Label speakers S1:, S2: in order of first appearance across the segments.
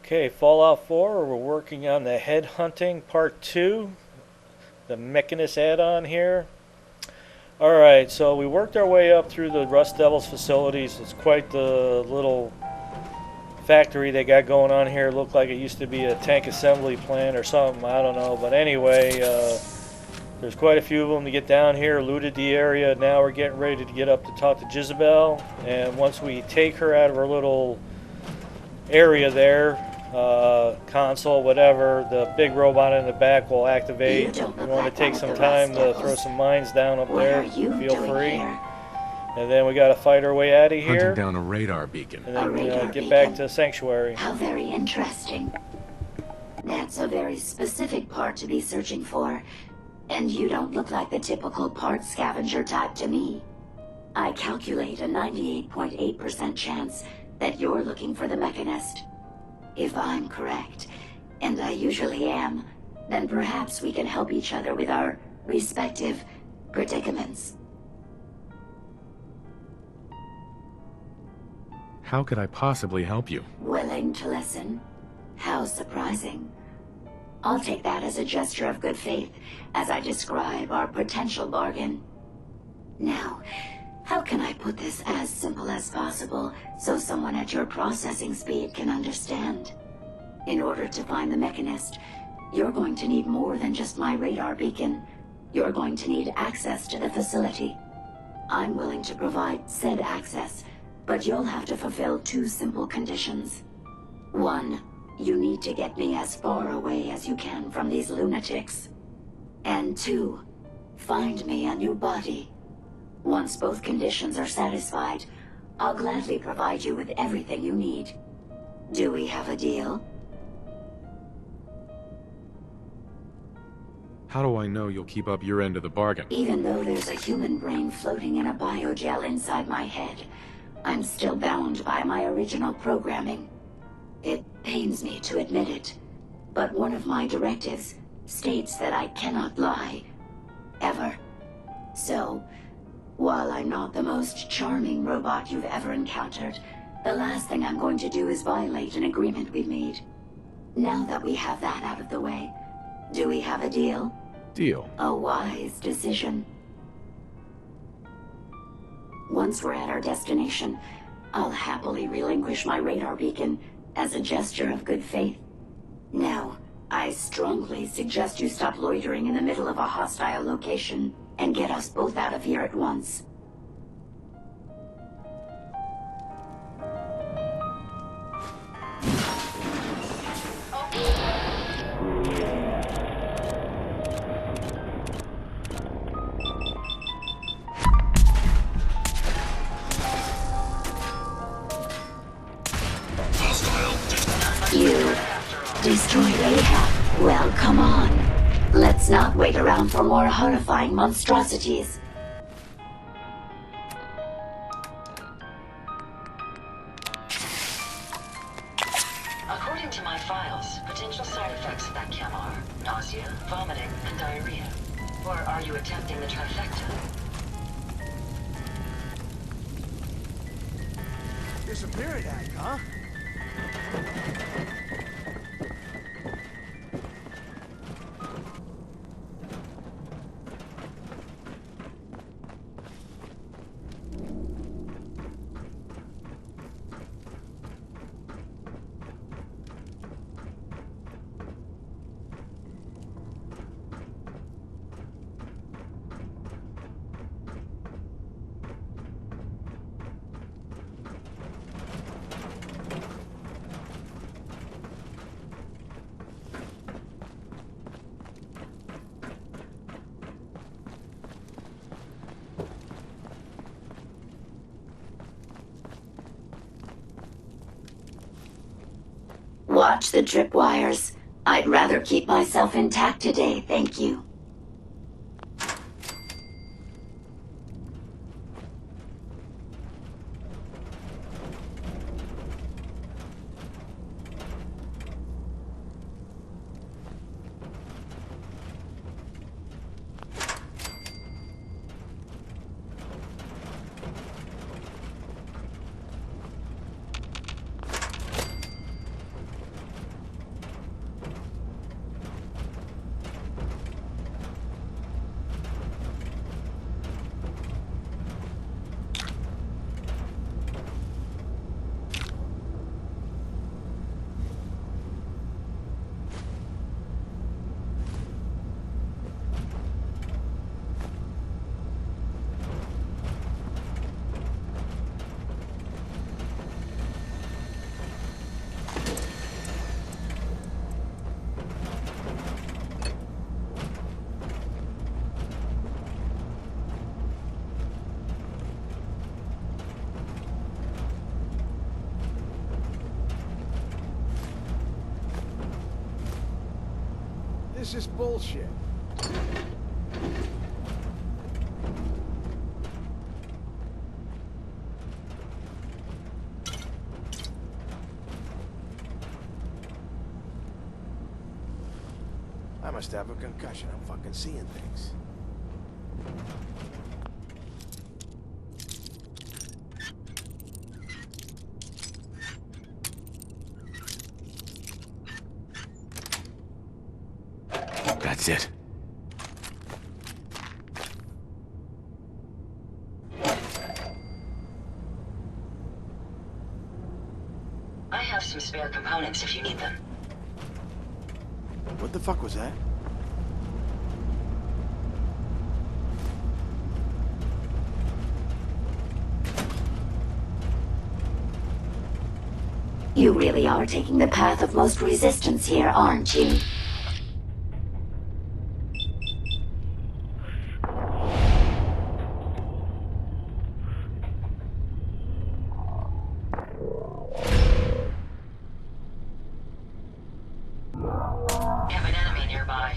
S1: Okay, Fallout 4, we're working on the Headhunting Part 2, the Mechanist add-on here. Alright, so we worked our way up through the Rust Devils facilities. It's quite the little factory they got going on here. It looked like it used to be a tank assembly plant or something, I don't know. But anyway, there's quite a few of them to get down here, looted the area. Now we're getting ready to get up to talk to Jezebel. And once we take her out of her little area there, console, whatever, the big robot in the back will activate. You want to take some time to throw some mines down up there, feel free. And then we got to fight our way out of here.
S2: Hunting down a radar beacon.
S1: And then get back to Sanctuary.
S3: How very interesting. That's a very specific part to be searching for. And you don't look like the typical part scavenger type to me. I calculate a 98.8% chance that you're looking for the Mechanist. If I'm correct, and I usually am, then perhaps we can help each other with our respective predicaments.
S2: How could I possibly help you?
S3: Willing to listen? How surprising. I'll take that as a gesture of good faith as I describe our potential bargain. Now, how can I put this as simple as possible so someone at your processing speed can understand? In order to find the Mechanist, you're going to need more than just my radar beacon. You're going to need access to the facility. I'm willing to provide said access, but you'll have to fulfill two simple conditions. One, you need to get me as far away as you can from these lunatics. And two, find me a new body. Once both conditions are satisfied, I'll gladly provide you with everything you need. Do we have a deal?
S2: How do I know you'll keep up your end of the bargain?
S3: Even though there's a human brain floating in a biogel inside my head, I'm still bound by my original programming. It pains me to admit it, but one of my directives states that I cannot lie. Ever. So, while I'm not the most charming robot you've ever encountered, the last thing I'm going to do is violate an agreement we've made. Now that we have that out of the way, do we have a deal?
S2: Deal.
S3: A wise decision. Once we're at our destination, I'll happily relinquish my radar beacon as a gesture of good faith. Now, I strongly suggest you stop loitering in the middle of a hostile location and get us both out of here at once. You destroyed Ahab. Well, come on. Let's not wait around for more horrifying monstrosities.
S4: According to my files, potential side effects of that chem are nausea, vomiting, and diarrhea. Or are you attempting the trifecta?
S5: Disappeared egg, huh?
S3: Watch the tripwires. I'd rather keep myself intact today, thank you.
S5: This is bullshit. I must have a concussion. I'm fucking seeing things.
S2: That's it.
S4: I have some spare components if you need them.
S5: What the fuck was that?
S3: You really are taking the path of most resistance here, aren't you?
S4: Have an enemy nearby.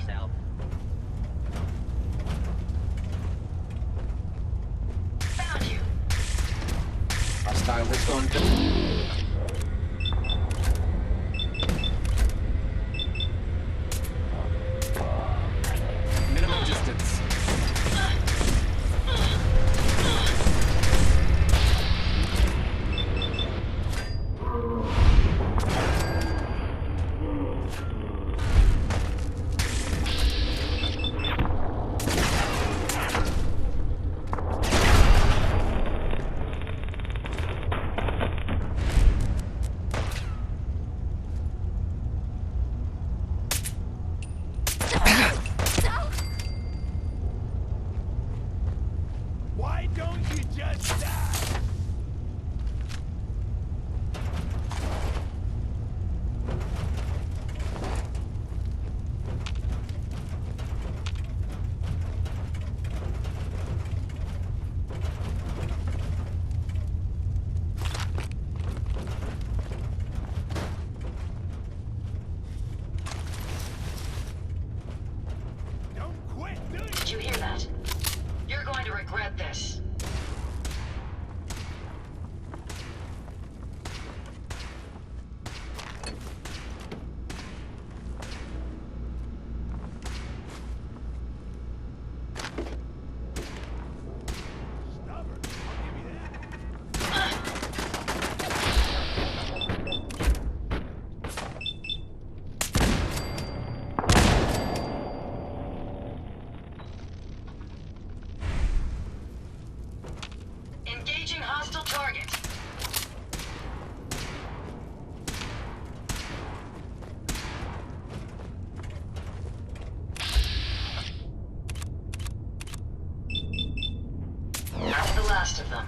S4: Found you.
S6: Hostile has gone. Minimum distance.
S5: Why don't you just die? Don't quit, dude!
S4: Did you hear that? You're going to regret this.
S5: Stubborn. I'll give you that.
S4: Engaging hostile target. That's the last of them.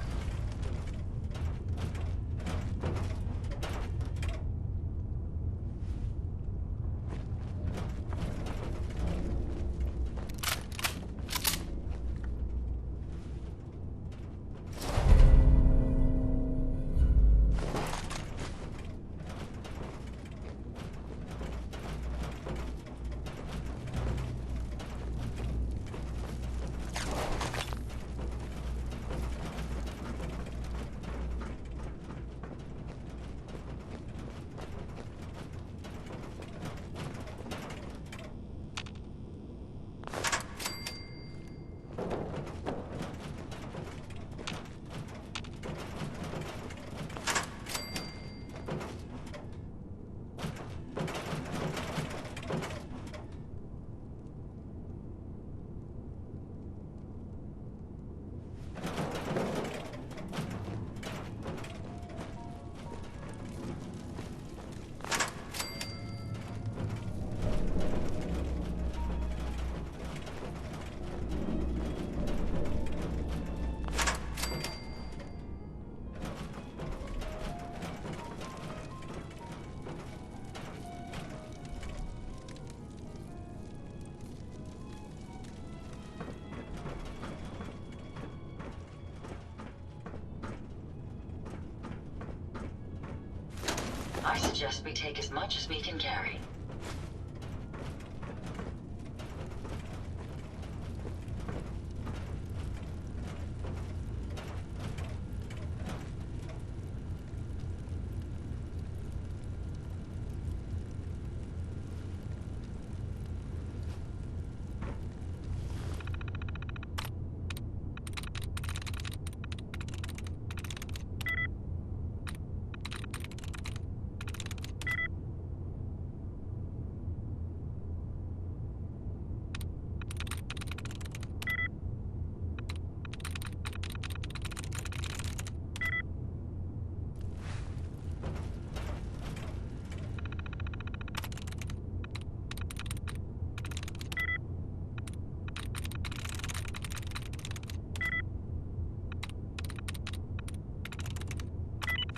S4: I suggest we take as much as we can carry.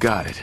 S2: Got it.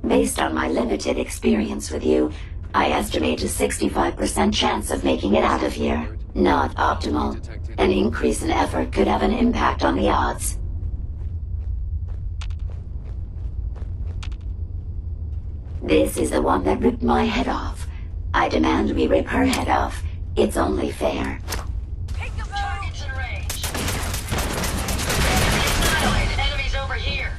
S3: Based on my limited experience with you, I estimate a 65% chance of making it out of here. Not optimal. An increase in effort could have an impact on the odds. This is the one that ripped my head off. I demand we rip her head off. It's only fair.
S4: Targets in range. Annihilated. Enemies over here.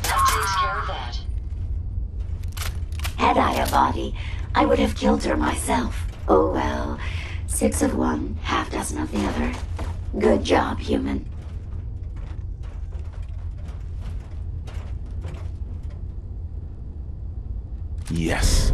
S4: That takes care of that.
S3: Had I a body, I would have killed her myself. Oh well. 6 of one, half dozen of the other. Good job, human.
S2: Yes.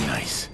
S2: Nice.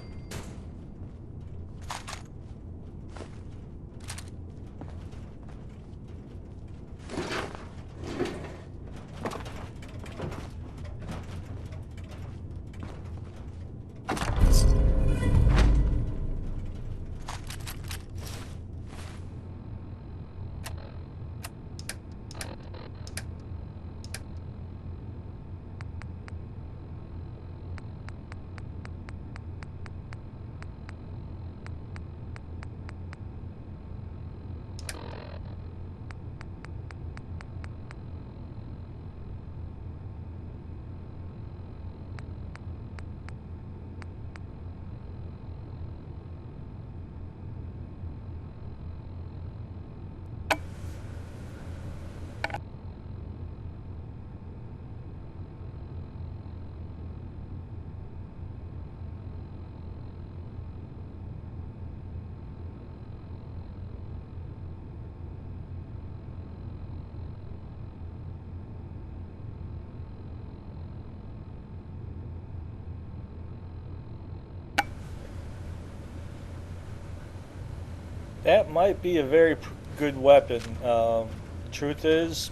S1: That might be a very good weapon. The truth is,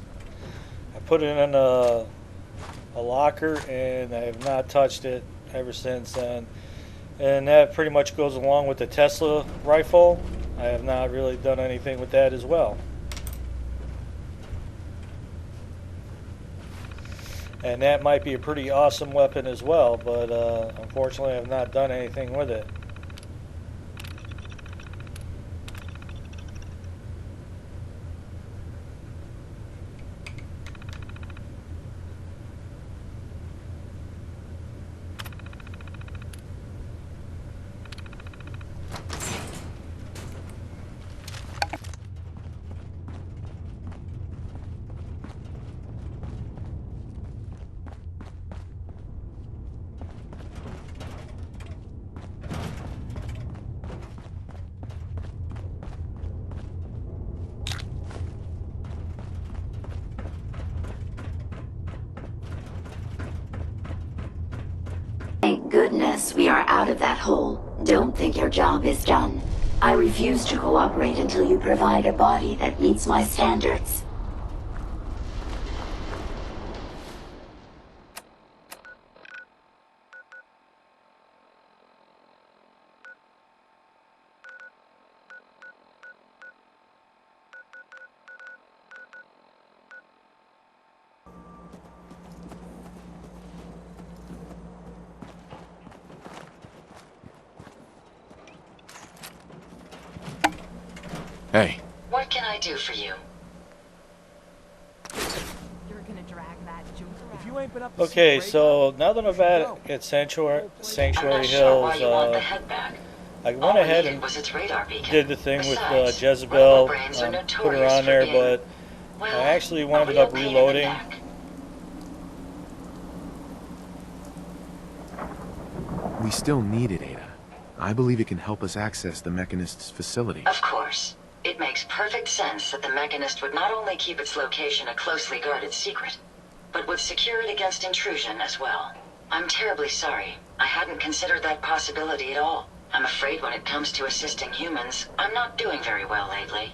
S1: I put it in a locker and I have not touched it ever since then. And that pretty much goes along with the Tesla rifle. I have not really done anything with that as well. And that might be a pretty awesome weapon as well, but unfortunately I've not done anything with it.
S3: Thank goodness we are out of that hole. Don't think your job is done. I refuse to cooperate until you provide a body that meets my standards.
S2: Hey,
S4: What can I do for you?
S7: You're gonna drag that joke around.
S5: If you ain't been up to
S1: Okay,
S5: see
S1: so now that I'm
S5: go.
S1: at Sanctuary,
S4: I'm
S1: Sanctuary
S4: not sure why
S1: Hills,
S4: you want the head back.
S1: I went
S4: All we
S1: ahead
S4: needed
S1: and
S4: was its radar beacon.
S1: did the thing with
S4: Besides,
S1: Jezebel,
S4: robo-brains are
S1: put her
S4: notorious
S1: on
S4: for
S1: there,
S4: being,
S1: but
S4: well,
S1: I actually
S4: a
S1: wound
S4: real
S1: up
S4: pain in the
S1: reloading.
S4: neck.
S2: we still need it, Ada. I believe it can help us access the Mechanist's facility.
S4: Of course. It makes perfect sense that the Mechanist would not only keep its location a closely guarded secret, but would secure it against intrusion as well. I'm terribly sorry. I hadn't considered that possibility at all. I'm afraid when it comes to assisting humans, I'm not doing very well lately.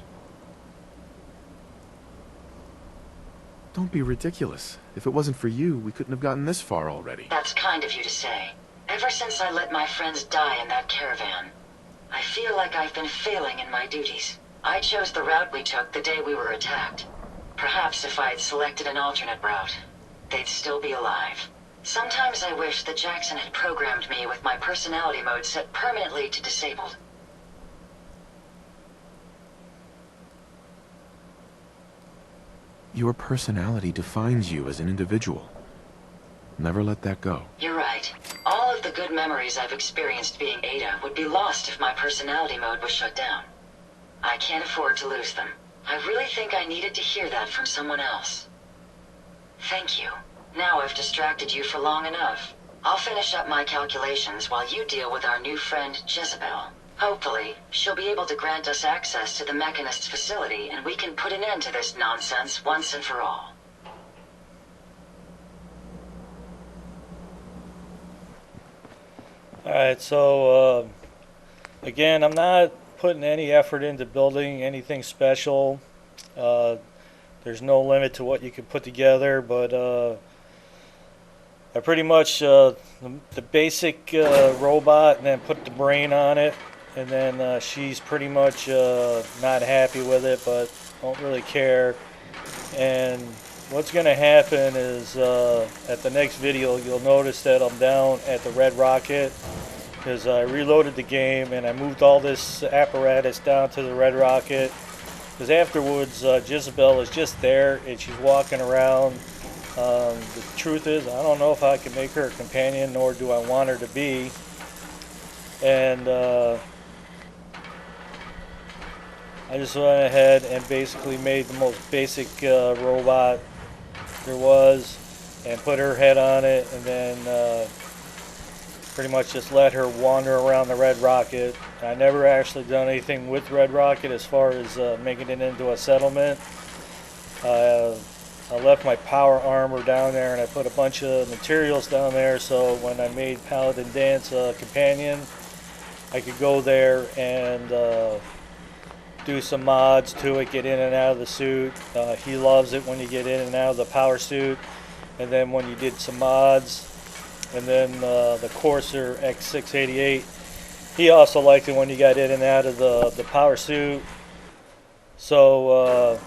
S2: Don't be ridiculous. If it wasn't for you, we couldn't have gotten this far already.
S4: That's kind of you to say. Ever since I let my friends die in that caravan, I feel like I've been failing in my duties. I chose the route we took the day we were attacked. Perhaps if I had selected an alternate route, they'd still be alive. Sometimes I wish that Jackson had programmed me with my personality mode set permanently to disabled.
S2: Your personality defines you as an individual. Never let that go.
S4: You're right. All of the good memories I've experienced being Ada would be lost if my personality mode was shut down. I can't afford to lose them. I really think I needed to hear that from someone else. Thank you. Now I've distracted you for long enough. I'll finish up my calculations while you deal with our new friend, Jezebel. Hopefully, she'll be able to grant us access to the Mechanist's facility and we can put an end to this nonsense once and for all.
S1: Alright, so again, I'm not putting any effort into building anything special. There's no limit to what you can put together, but I pretty much the basic robot and then put the brain on it, and then she's pretty much not happy with it, but don't really care. And what's going to happen is at the next video you'll notice that I'm down at the Red Rocket because I reloaded the game and I moved all this apparatus down to the Red Rocket because afterwards Jezebel is just there and she's walking around. The truth is I don't know if I can make her a companion, nor do I want her to be. And I just went ahead and basically made the most basic robot there was and put her head on it, and then pretty much just let her wander around the Red Rocket. I never actually done anything with Red Rocket as far as making it into a settlement. I left my power armor down there and I put a bunch of materials down there so when I made Paladin Dance a companion, I could go there and do some mods to it, get in and out of the suit. He loves it when you get in and out of the power suit, and then when you did some mods, and then the Corsair X688, he also liked it when you got in and out of the power suit. So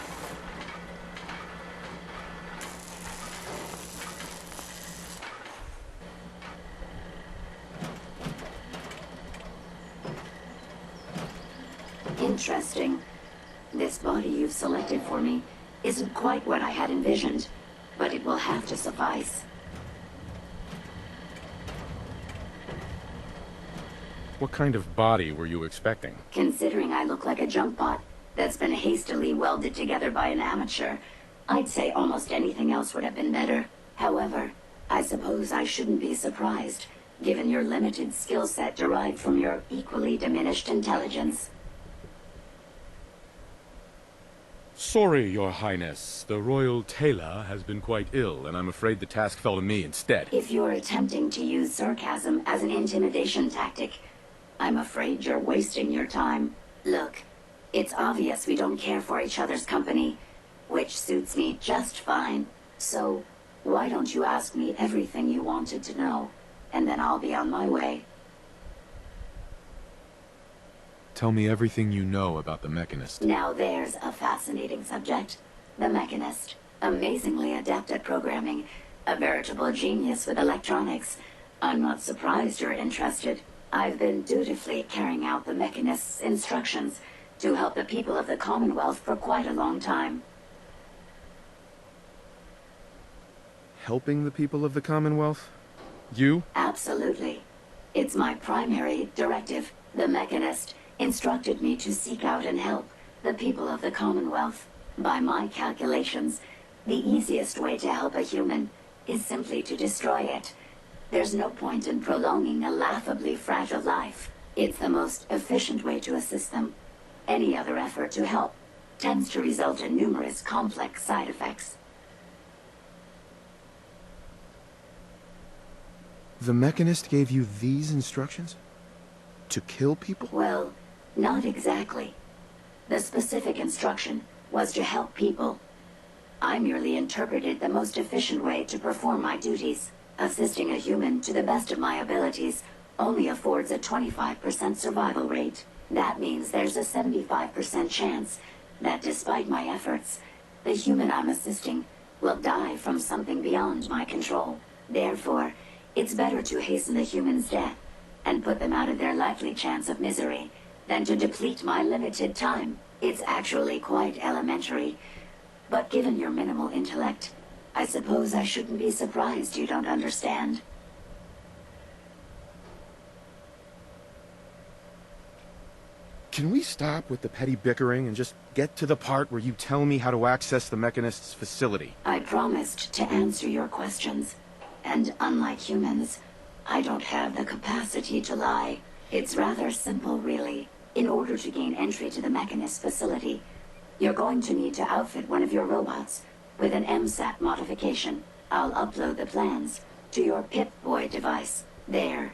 S3: Interesting. This body you've selected for me isn't quite what I had envisioned, but it will have to suffice.
S2: What kind of body were you expecting?
S3: Considering I look like a junk bot that's been hastily welded together by an amateur, I'd say almost anything else would have been better. However, I suppose I shouldn't be surprised, given your limited skill set derived from your equally diminished intelligence.
S2: Sorry, Your Highness. The royal tailor has been quite ill, and I'm afraid the task fell to me instead.
S3: If you're attempting to use sarcasm as an intimidation tactic, I'm afraid you're wasting your time. Look, it's obvious we don't care for each other's company, which suits me just fine. So, why don't you ask me everything you wanted to know, and then I'll be on my way.
S2: Tell me everything you know about the Mechanist.
S3: Now there's a fascinating subject. The Mechanist. Amazingly adept at programming. A veritable genius with electronics. I'm not surprised you're interested. I've been dutifully carrying out the Mechanist's instructions to help the people of the Commonwealth for quite a long time.
S2: Helping the people of the Commonwealth? You?
S3: Absolutely. It's my primary directive. The Mechanist instructed me to seek out and help the people of the Commonwealth. By my calculations, the easiest way to help a human is simply to destroy it. There's no point in prolonging a laughably fragile life. It's the most efficient way to assist them. Any other effort to help tends to result in numerous complex side effects.
S2: The Mechanist gave you these instructions? To kill people?
S3: Well, not exactly. The specific instruction was to help people. I merely interpreted the most efficient way to perform my duties. Assisting a human to the best of my abilities only affords a 25% survival rate. That means there's a 75% chance that despite my efforts, the human I'm assisting will die from something beyond my control. Therefore, it's better to hasten the human's death and put them out of their likely chance of misery than to deplete my limited time. It's actually quite elementary, but given your minimal intellect, I suppose I shouldn't be surprised you don't understand.
S2: Can we stop with the petty bickering and just get to the part where you tell me how to access the Mechanist's facility?
S3: I promised to answer your questions, and unlike humans, I don't have the capacity to lie. It's rather simple, really. In order to gain entry to the Mechanist facility, you're going to need to outfit one of your robots with an MSAT modification. I'll upload the plans to your Pip-Boy device. There.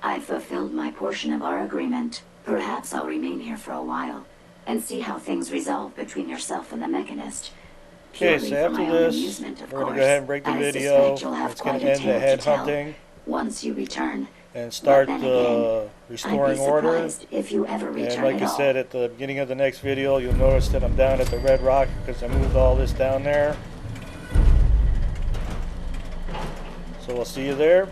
S3: I've fulfilled my portion of our agreement. Perhaps I'll remain here for a while and see how things resolve between yourself and the Mechanist.
S1: Okay,
S3: Purely
S1: so
S3: for
S1: after
S3: my own
S1: this,
S3: amusement, of
S1: we're going to
S3: course.
S1: go ahead and break the
S3: I
S1: video.
S3: suspect you'll have
S1: It's going
S3: quite
S1: to
S3: a
S1: end the
S3: tale to tell
S1: headhunting
S3: once you return.
S1: and start
S3: But then
S1: the
S3: again,
S1: restoring
S3: I'd be
S1: order.
S3: surprised if you ever return
S1: And like
S3: at
S1: I
S3: all.
S1: said at the beginning of the next video, you'll notice that I'm down at the Red Rock because I moved all this down there. So I'll see you there.